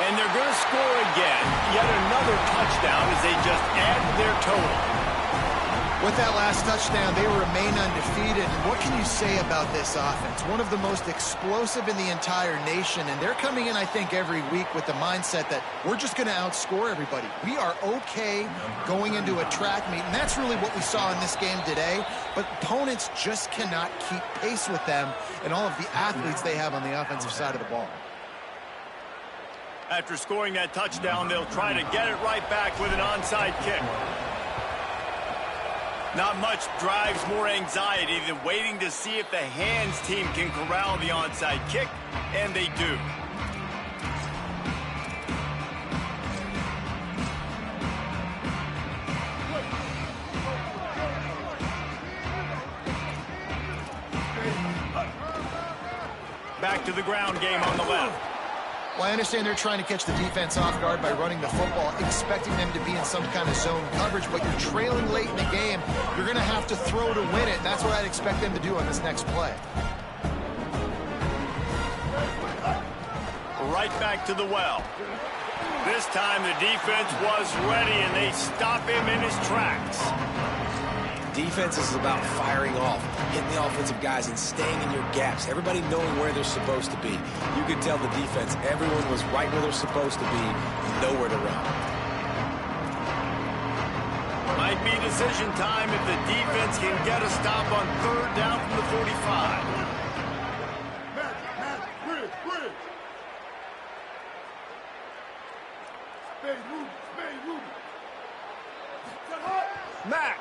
And they're going to score again. Yet another touchdown as they just add to their total. With that last touchdown, they remain undefeated. And what can you say about this offense? One of the most explosive in the entire nation. And they're coming in, I think, every week with the mindset that we're just going to outscore everybody. We are okay going into a track meet. And that's really what we saw in this game today. But opponents just cannot keep pace with them and all of the athletes they have on the offensive side of the ball. After scoring that touchdown, they'll try to get it right back with an onside kick. Not much drives more anxiety than waiting to see if the hands team can corral the onside kick, and they do. Back back to the ground game on the left. Well, I understand they're trying to catch the defense off guard by running the football, expecting them to be in some kind of zone coverage, but you're trailing late in the game. You're going to have to throw to win it, and that's what I'd expect them to do on this next play. Right back to the well. This time the defense was ready, and they stop him in his tracks. Defense is about firing off, hitting the offensive guys and staying in your gaps. Everybody knowing where they're supposed to be. You could tell the defense, everyone was right where they're supposed to be, nowhere to run. Might be decision time if the defense can get a stop on third down from the 45. Mack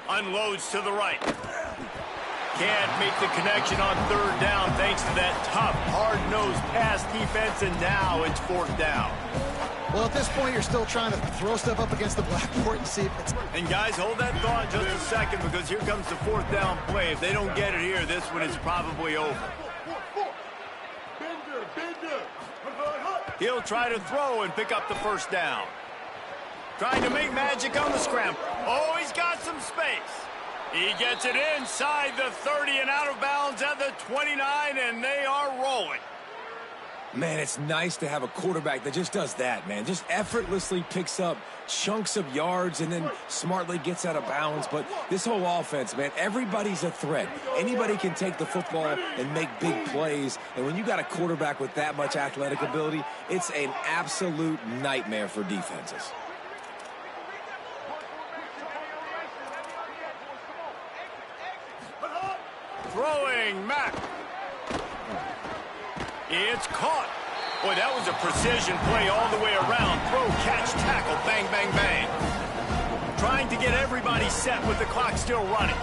unloads to the right. Can't make the connection on third down thanks to that tough, hard-nosed pass defense, and now it's fourth down. Well, at this point, you're still trying to throw stuff up against the blackboard and see if it's... And guys, hold that thought just a second, because here comes the fourth down play. If they don't get it here, this one is probably over. He'll try to throw and pick up the first down. Trying to make magic on the scramble. Oh, he's got some space. He gets it inside the 30 and out of bounds at the 29, and they are rolling. Man, it's nice to have a quarterback that just does that, man. Just effortlessly picks up chunks of yards and then smartly gets out of bounds. But this whole offense, man, everybody's a threat. Anybody can take the football and make big plays. And when you got a quarterback with that much athletic ability, it's an absolute nightmare for defenses. Throwing Mack. It's caught. Boy, that was a precision play all the way around. Throw, catch, tackle, bang, bang, bang. Trying to get everybody set with the clock still running.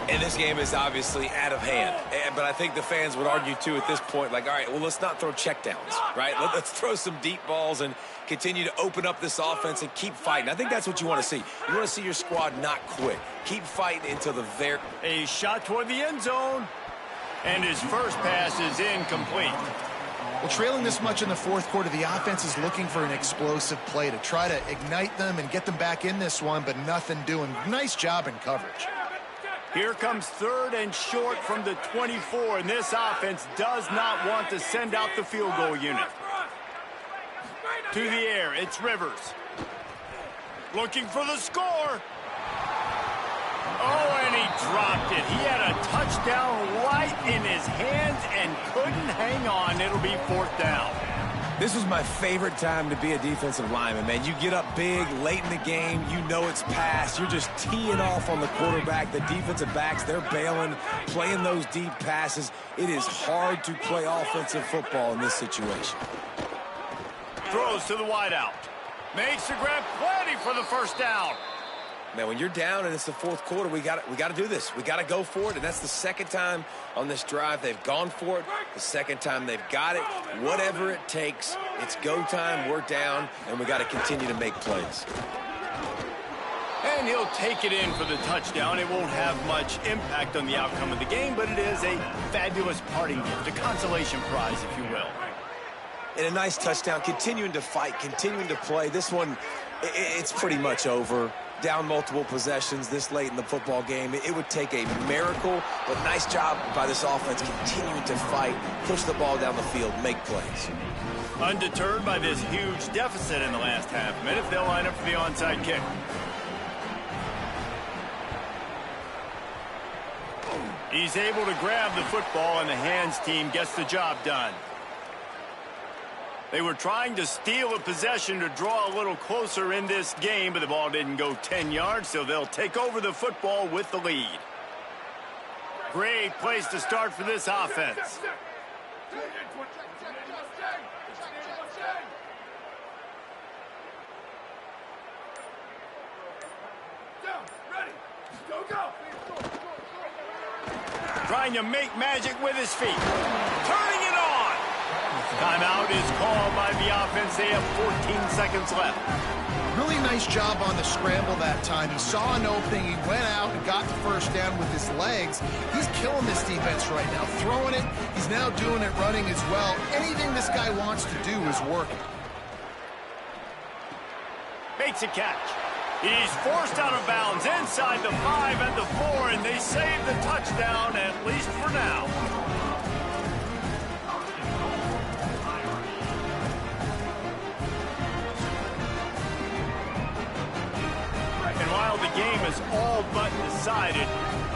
And this game is obviously out of hand. But I think the fans would argue, too, at this point, like, all right, well, let's not throw checkdowns, right? Let's throw some deep balls and continue to open up this offense and keep fighting. I think that's what you want to see. You want to see your squad not quit. Keep fighting until the very... A shot toward the end zone. And his first pass is incomplete. Well, trailing this much in the fourth quarter, the offense is looking for an explosive play to try to ignite them and get them back in this one, but nothing doing. Nice job in coverage. Here comes third and short from the 24, and this offense does not want to send out the field goal unit. To the air, it's Rivers. Looking for the score. Oh, and he dropped it. He had a touchdown right in his hands and couldn't hang on. It'll be fourth down. This was my favorite time to be a defensive lineman, man. You get up big, late in the game, you know it's past. You're just teeing off on the quarterback. The defensive backs, they're bailing, playing those deep passes. It is hard to play offensive football in this situation. Throws to the wideout. Makes the grab, plenty for the first down. Man, when you're down and it's the fourth quarter, we got to do this. We got to go for it, and that's the second time on this drive they've gone for it. The second time they've got it. Whatever it takes, it's go time. We're down, and we got to continue to make plays. And he'll take it in for the touchdown. It won't have much impact on the outcome of the game, but it is a fabulous parting gift, a consolation prize, if you will. And a nice touchdown, continuing to fight, continuing to play. This one, it's pretty much over. Down multiple possessions this late in the football game. It would take a miracle, but nice job by this offense continuing to fight, push the ball down the field, make plays. Undeterred by this huge deficit in the last half minute, they'll line up for the onside kick. He's able to grab the football, and the hands team gets the job done. They were trying to steal a possession to draw a little closer in this game, but the ball didn't go 10 yards, so they'll take over the football with the lead. Great place to start for this offense. Trying to make magic with his feet. Turning it on. Timeout is called by the offense. They have 14 seconds left. Really nice job on the scramble that time. He saw an opening, he went out and got the first down with his legs. He's killing this defense right now, throwing it. He's now doing it running as well. Anything this guy wants to do is working. Makes a catch. He's forced out of bounds inside the 5 and the 4, and they save the touchdown, at least for now. And while the game is all but decided,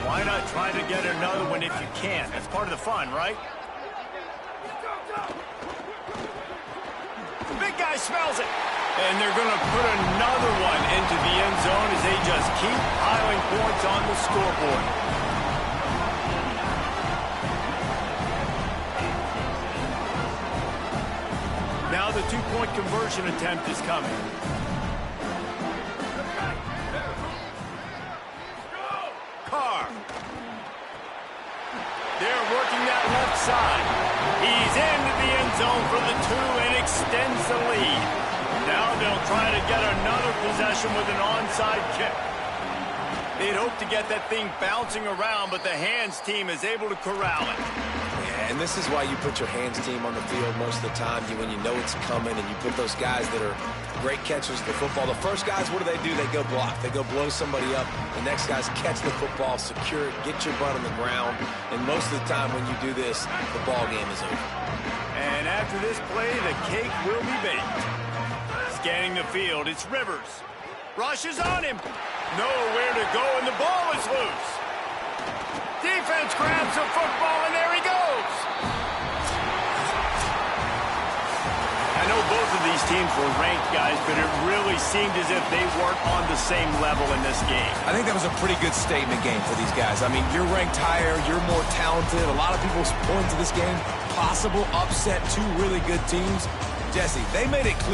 why not try to get another one if you can? That's part of the fun, right? The big guy smells it. And they're going to put another one into the end zone as they just keep piling points on the scoreboard. Now the two-point conversion attempt is coming. Carr. They're working that left side. He's into the end zone for the 2 and extends the lead. Now they'll try to get another possession with an onside kick. They'd hope to get that thing bouncing around, but the hands team is able to corral it. Yeah, and this is why you put your hands team on the field most of the time. When you know it's coming, and you put those guys that are great catchers of the football. The first guys, what do? They go block. They go blow somebody up. The next guys catch the football, secure it, get your butt on the ground. And most of the time when you do this, the ball game is over. And after this play, the cake will be baked. Scanning the field, it's Rivers. Rushes on him. Nowhere to go, and the ball is loose. Defense grabs the football, and there he goes. I know both of these teams were ranked, guys, but it really seemed as if they weren't on the same level in this game. I think that was a pretty good statement game for these guys. I mean, you're ranked higher, you're more talented. A lot of people point to this game, possible upset, two really good teams. Jesse, they made it clear.